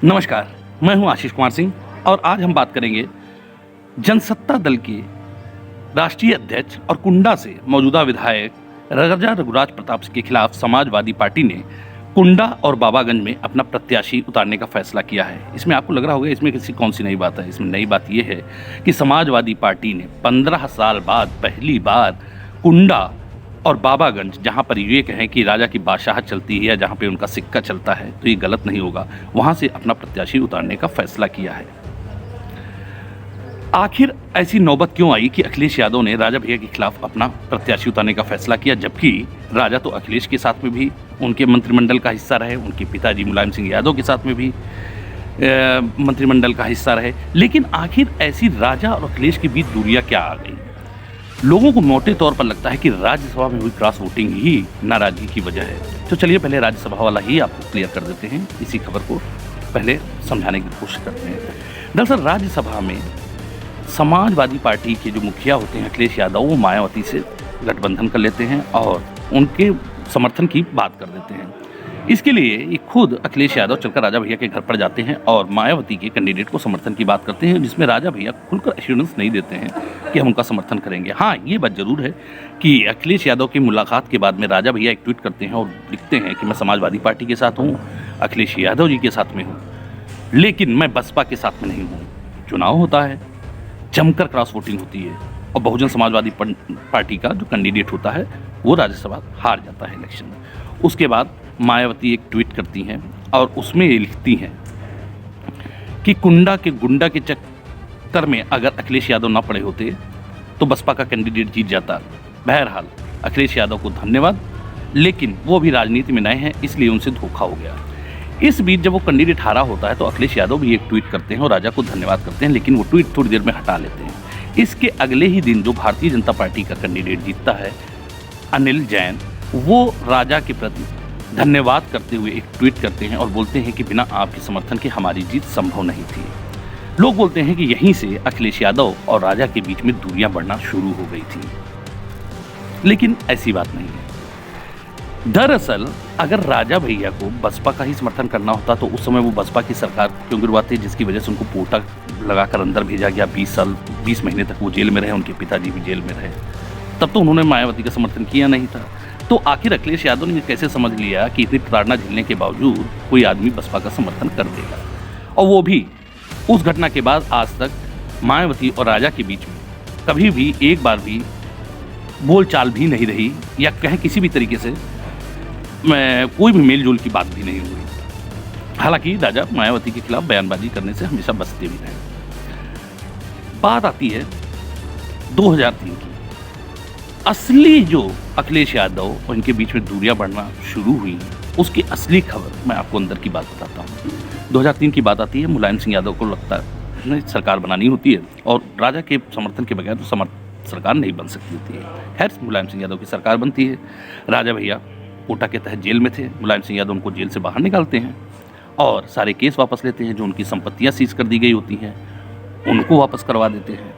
नमस्कार, मैं हूं आशीष कुमार सिंह और आज हम बात करेंगे जनसत्ता दल के राष्ट्रीय अध्यक्ष और कुंडा से मौजूदा विधायक राजा रघुराज प्रताप के खिलाफ समाजवादी पार्टी ने कुंडा और बाबागंज में अपना प्रत्याशी उतारने का फैसला किया है। इसमें आपको लग रहा होगा इसमें किसी कौन सी नई बात है। इसमें नई बात यह है कि समाजवादी पार्टी ने 15 साल बाद पहली बार कुंडा और बाबागंज, जहां पर ये कहें कि राजा की बादशाहत चलती है या जहां पे उनका सिक्का चलता है तो ये गलत नहीं होगा, वहां से अपना प्रत्याशी उतारने का फैसला किया है। आखिर ऐसी नौबत क्यों आई कि अखिलेश यादव ने राजा भैया के खिलाफ अपना प्रत्याशी उतारने का फैसला किया, जबकि राजा तो अखिलेश के साथ में भी उनके मंत्रिमंडल का हिस्सा रहे, उनके पिताजी मुलायम सिंह यादव के साथ में भी मंत्रिमंडल का हिस्सा रहे। लेकिन आखिर ऐसी राजा और अखिलेश के बीच दूरियां क्या आ गई? लोगों को मोटे तौर पर लगता है कि राज्यसभा में हुई क्रॉस वोटिंग ही नाराजगी की वजह है। तो चलिए पहले राज्यसभा वाला ही आपको क्लियर कर देते हैं, इसी खबर को पहले समझाने की कोशिश करते हैं। दरअसल राज्यसभा में समाजवादी पार्टी के जो मुखिया होते हैं अखिलेश यादव, वो मायावती से गठबंधन कर लेते हैं और उनके समर्थन की बात कर देते हैं। इसके लिए ये खुद अखिलेश यादव चलकर राजा भैया के घर पर जाते हैं और मायावती के कैंडिडेट को समर्थन की बात करते हैं, जिसमें राजा भैया खुलकर एश्योरेंस नहीं देते हैं कि हम उनका समर्थन करेंगे। हाँ, ये बात जरूर है कि अखिलेश यादव की मुलाकात के बाद में राजा भैया एक ट्वीट करते हैं और लिखते हैं कि मैं समाजवादी पार्टी के साथ हूँ, अखिलेश यादव जी के साथ में हूँ, लेकिन मैं बसपा के साथ में नहीं हूँ। चुनाव होता है, जमकर क्रॉस वोटिंग होती है और बहुजन समाजवादी पार्टी का जो कैंडिडेट होता है वो राज्यसभा हार जाता है इलेक्शन में। उसके बाद मायावती एक ट्वीट करती हैं और उसमें ये लिखती हैं कि गुंडा के चक्कर में अगर अखिलेश यादव ना पड़े होते तो बसपा का कैंडिडेट जीत जाता। बहरहाल अखिलेश यादव को धन्यवाद, लेकिन वो भी राजनीति में नए हैं इसलिए उनसे धोखा हो गया। इस बीच जब वो कैंडिडेट हारा होता है तो अखिलेश यादव भी एक ट्वीट करते हैं और राजा को धन्यवाद करते हैं, लेकिन वो ट्वीट थोड़ी देर में हटा लेते हैं। इसके अगले ही दिन जो भारतीय जनता पार्टी का कैंडिडेट जीतता है अनिल जैन, वो राजा के प्रति धन्यवाद करते हुए एक ट्वीट करते हैं और बोलते हैं कि बिना आपके समर्थन के हमारी जीत संभव नहीं थी। लोग बोलते हैं कि यहीं से अखिलेश यादव और राजा के बीच में दूरियां बढ़ना शुरू हो गई थी, लेकिन ऐसी बात नहीं है। दरअसल अगर राजा भैया को बसपा का ही समर्थन करना होता तो उस समय वो बसपा की सरकार क्यों गिरवाते, जिसकी वजह से उनको पोटा लगाकर अंदर भेजा गया। 20 महीने तक वो जेल में रहे, उनके पिताजी भी जेल में रहे, तब तो उन्होंने मायावती का समर्थन किया नहीं था। तो आखिर अखिलेश यादव ने कैसे समझ लिया कि इतनी प्रताड़ना झेलने के बावजूद कोई आदमी बसपा का समर्थन कर देगा, और वो भी उस घटना के बाद आज तक मायावती और राजा के बीच में कभी भी एक बार भी बोलचाल भी नहीं रही, या कहें किसी भी तरीके से कोई भी मेल जोल की बात भी नहीं हुई। हालांकि राजा मायावती के खिलाफ बयानबाजी करने से हमेशा बचते भी रहे। बात आती है 2003 की। असली जो अखिलेश यादव और इनके बीच में दूरियां बढ़ना शुरू हुई, उसकी असली खबर मैं आपको अंदर की बात बताता हूँ। 2003 की बात आती है, मुलायम सिंह यादव को लगता है सरकार बनानी होती है और राजा के समर्थन के बगैर तो सरकार नहीं बन सकती होती है। खैर मुलायम सिंह यादव की सरकार बनती है। राजा भैया कोटा के तहत जेल में थे, मुलायम सिंह यादव उनको जेल से बाहर निकालते हैं और सारे केस वापस लेते हैं। जो उनकी संपत्तियां सीज कर दी गई होती हैं उनको वापस करवा देते हैं।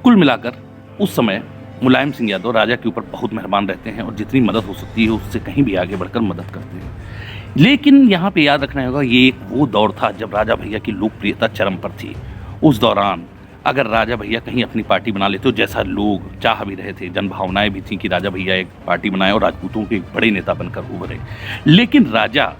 कुल मिलाकर उस समय मुलायम सिंह यादव राजा के ऊपर बहुत मेहरबान रहते हैं और जितनी मदद हो सकती है उससे कहीं भी आगे बढ़कर मदद करते हैं। लेकिन यहाँ पे याद रखना होगा, ये एक वो दौर था जब राजा भैया की लोकप्रियता चरम पर थी। उस दौरान अगर राजा भैया कहीं अपनी पार्टी बना लेते, तो जैसा लोग चाह भी रहे थे, जनभावनाएं भी थी कि राजा भैया एक पार्टी बनाए और राजपूतों के एक बड़े नेता बनकर उभरे, लेकिन राजा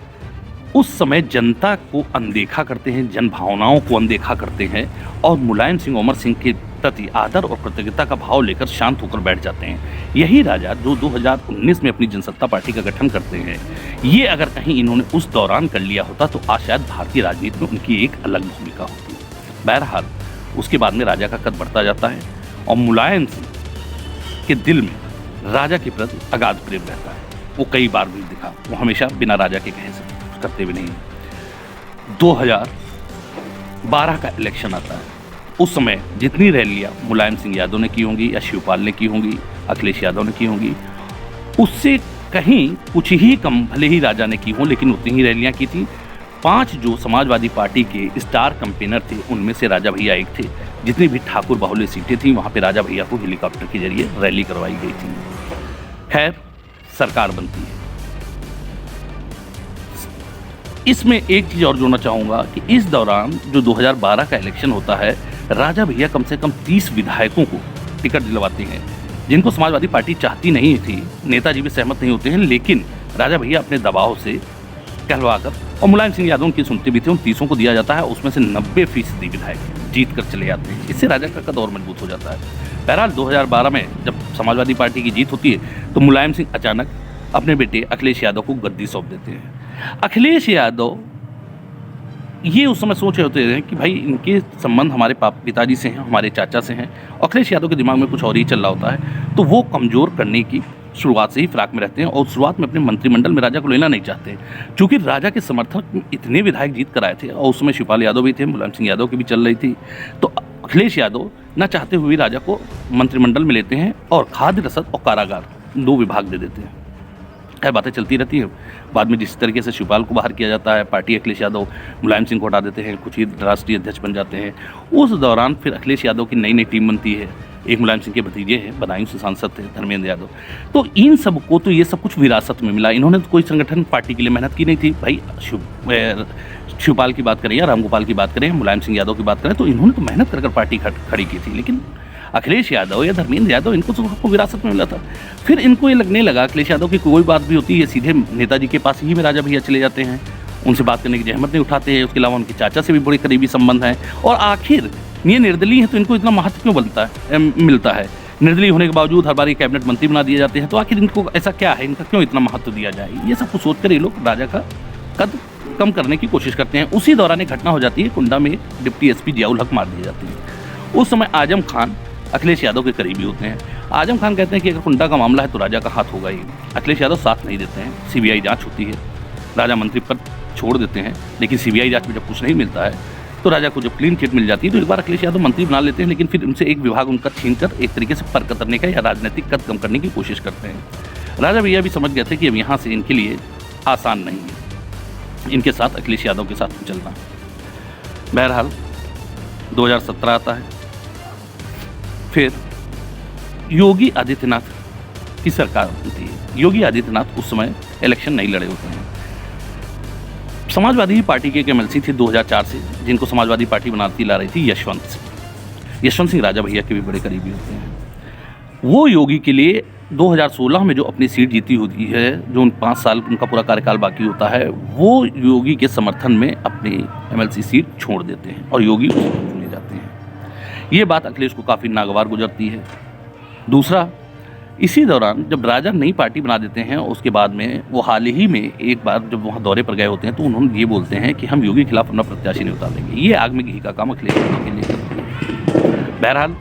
उस समय जनता को अनदेखा करते हैं, जनभावनाओं को अनदेखा करते हैं और मुलायम सिंह उमर सिंह के प्रति आदर और कृतज्ञता का भाव लेकर शांत होकर बैठ जाते हैं। यही राजा जो 2019 में अपनी जनसत्ता पार्टी का गठन करते हैं, ये अगर कहीं इन्होंने उस दौरान कर लिया होता तो आज शायद भारतीय राजनीति में उनकी एक अलग भूमिका होती। बहरहाल उसके बाद में राजा का कद बढ़ता जाता है और मुलायम सिंह के दिल में राजा के प्रति अगाध प्रेम रहता है। वो कई बार भी दिखा, वो हमेशा बिना राजा के कहे से करते भी नहीं। 2012 का इलेक्शन आता है, उस समय जितनी रैलियां मुलायम सिंह यादव ने की होंगी या शिवपाल ने की होंगी, अखिलेश यादव ने की होंगी, उससे कहीं कुछ ही कम भले ही राजा ने की हों, लेकिन उतनी ही रैलियां की थी। 5 जो समाजवादी पार्टी के स्टार कैंपेनर थे उनमें से राजा भैया एक थे। जितनी भी ठाकुर बाहुल्य सीटें थी वहाँ पे राजा भैया को हेलीकॉप्टर के जरिए रैली करवाई गई थी। खैर सरकार बनती है। इसमें एक चीज़ और जोड़ना चाहूँगा कि इस दौरान जो 2012 का इलेक्शन होता है, राजा भैया कम से कम 30 विधायकों को टिकट दिलवाते हैं, जिनको समाजवादी पार्टी चाहती नहीं थी। नेताजी भी सहमत नहीं होते हैं, लेकिन राजा भैया अपने दबाव से कहलवाकर और मुलायम सिंह यादव उनकी सुनते भी थे, उन 30 को दिया जाता है। उसमें से 90% विधायक जीत कर चले जाते हैं। इससे राजा का कद और मजबूत हो जाता है। बहरहाल 2012 में जब समाजवादी पार्टी की जीत होती है तो मुलायम सिंह अचानक अपने बेटे अखिलेश यादव को गद्दी सौंप देते हैं। अखिलेश यादव ये उस समय सोच रहे होते हैं कि भाई इनके संबंध हमारे पिताजी से हैं, हमारे चाचा से हैं। अखिलेश यादव के दिमाग में कुछ और ही चल रहा होता है, तो वो कमज़ोर करने की शुरुआत से ही फिराक में रहते हैं और शुरुआत में अपने मंत्रिमंडल में राजा को लेना नहीं चाहते, क्योंकि राजा के समर्थक इतने विधायक जीत कर आए थे और उसमें शिवपाल यादव भी थे, मुलायम सिंह यादव की भी चल रही थी। तो अखिलेश यादव न चाहते हुए राजा को मंत्रिमंडल में लेते हैं और खाद्य रसद और कारागार 2 विभाग दे देते हैं। खैर बातें चलती रहती हैं। बाद में जिस तरीके से शिवपाल को बाहर किया जाता है, पार्टी अखिलेश यादव मुलायम सिंह को हटा देते हैं, कुछ ही राष्ट्रीय अध्यक्ष बन जाते हैं। उस दौरान फिर अखिलेश यादव की नई नई टीम बनती है। एक मुलायम सिंह के भतीजे हैं, बदायूं से सांसद थे, धर्मेंद्र यादव। तो इन सबको तो ये सब कुछ विरासत में मिला। इन्होंने तो कोई संगठन पार्टी के लिए मेहनत की नहीं थी। भाई शिवपाल की बात करें या रामगोपाल की बात करें, मुलायम सिंह यादव की बात करें, तो इन्होंने तो मेहनत कर पार्टी खड़ी की थी। लेकिन अखिलेश यादव या धर्मेंद्र यादव, इनको तो सबको विरासत में मिला था। फिर इनको ये लगने लगा अखिलेश यादव की कोई बात भी होती है सीधे नेताजी के पास ही में राजा भैया चले जाते हैं, उनसे बात करने की जहमत नहीं उठाते हैं। उसके अलावा उनके चाचा से भी बड़े करीबी संबंध हैं। और आखिर ये निर्दलीय है तो इनको इतना महत्व क्यों मिलता है? निर्दलीय होने के बावजूद हर बार ये कैबिनेट मंत्री बना दिए जाते हैं, तो आखिर इनको ऐसा क्या है, इनका क्यों इतना महत्व दिया जाए? ये सब कुछ सोचकर ये लोग राजा का कद कम करने की कोशिश करते हैं। उसी दौरान एक घटना हो जाती है, कुंडा में डिप्टी एसपी जियाउल हक मार दिए जाते हैं। उस समय आजम खान अखिलेश यादव के करीबी होते हैं। आजम खान कहते हैं कि अगर कुंडा का मामला है तो राजा का हाथ होगा ही। अखिलेश यादव साथ नहीं देते हैं। सीबीआई जांच होती है, राजा मंत्री पद छोड़ देते हैं, लेकिन सीबीआई जांच में जब कुछ नहीं मिलता है तो राजा को जब क्लीन चिट मिल जाती है तो एक बार अखिलेश यादव मंत्री बना लेते हैं, लेकिन फिर उनसे एक विभाग उनका छीनकर एक तरीके से पर कतरने का या राजनीतिक कद कम करने की कोशिश करते हैं। राजा भैया भी समझ गए थे कि अब यहाँ से इनके लिए आसान नहीं है इनके साथ अखिलेश यादव के साथ चलना। बहरहाल 2017 आता है। फिर योगी आदित्यनाथ की सरकार बनती है। योगी आदित्यनाथ उस समय इलेक्शन नहीं लड़े होते हैं। समाजवादी पार्टी के एक एमएलसी थे 2004 से, जिनको समाजवादी पार्टी बनाती ला रही थी यशवंत सिंह राजा भैया के भी बड़े करीबी होते हैं। वो योगी के लिए 2016 में जो अपनी सीट जीती होती है, जो 5 साल उनका पूरा कार्यकाल बाकी होता है, वो योगी के समर्थन में अपनी एमएलसी सीट छोड़ देते हैं और योगी उसको चुने जाते हैं। ये बात अखिलेश को काफ़ी नागवार गुजरती है। दूसरा, इसी दौरान जब राजा नई पार्टी बना देते हैं, उसके बाद में वो हाल ही में एक बार जब वहाँ दौरे पर गए होते हैं तो उन्होंने ये बोलते हैं कि हम योगी के खिलाफ अपना प्रत्याशी नहीं उतार देंगे। ये आग में घी का काम अखिलेश यादव के लिए। बहरहाल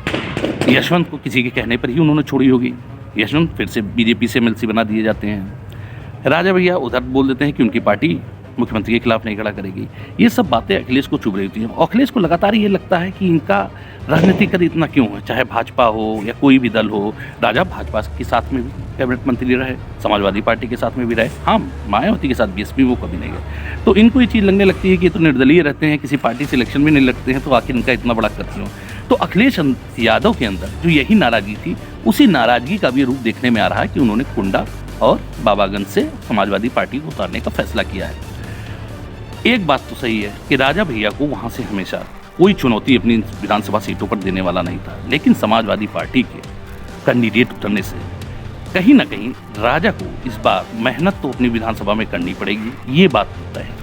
यशवंत को किसी के कहने पर ही उन्होंने छोड़ी होगी। यशवंत फिर से बीजेपी से एमएलसी बना दिए जाते हैं। राजा भैया उधर बोल देते हैं कि उनकी पार्टी मुख्यमंत्री के खिलाफ नहीं खड़ा करेगी। ये सब बातें अखिलेश को चुभ रही होती हैं। अखिलेश को लगातार ये लगता है कि इनका राजनीतिक कद इतना क्यों है, चाहे भाजपा हो या कोई भी दल हो। राजा भाजपा के साथ में भी कैबिनेट मंत्री रहे, समाजवादी पार्टी के साथ में भी रहे, हाँ मायावती के साथ बीएसपी वो कभी नहीं गए। तो इनको ये चीज़ लगने लगती है कि ये तो निर्दलीय रहते हैं, किसी पार्टी से इलेक्शन में नहीं लगते हैं, तो आखिर इनका इतना बड़ा कद क्यों? तो अखिलेश यादव के अंदर जो यही नाराज़गी थी, उसी नाराज़गी का भी रूप देखने में आ रहा है कि उन्होंने कुंडा और बाबागंज से समाजवादी पार्टी को उतारने का फैसला किया है। एक बात तो सही है कि राजा भैया को वहाँ से हमेशा कोई चुनौती अपनी विधानसभा सीटों पर देने वाला नहीं था, लेकिन समाजवादी पार्टी के कैंडिडेट उतरने से कहीं ना कहीं राजा को इस बार मेहनत तो अपनी विधानसभा में करनी पड़ेगी, ये बात तय है।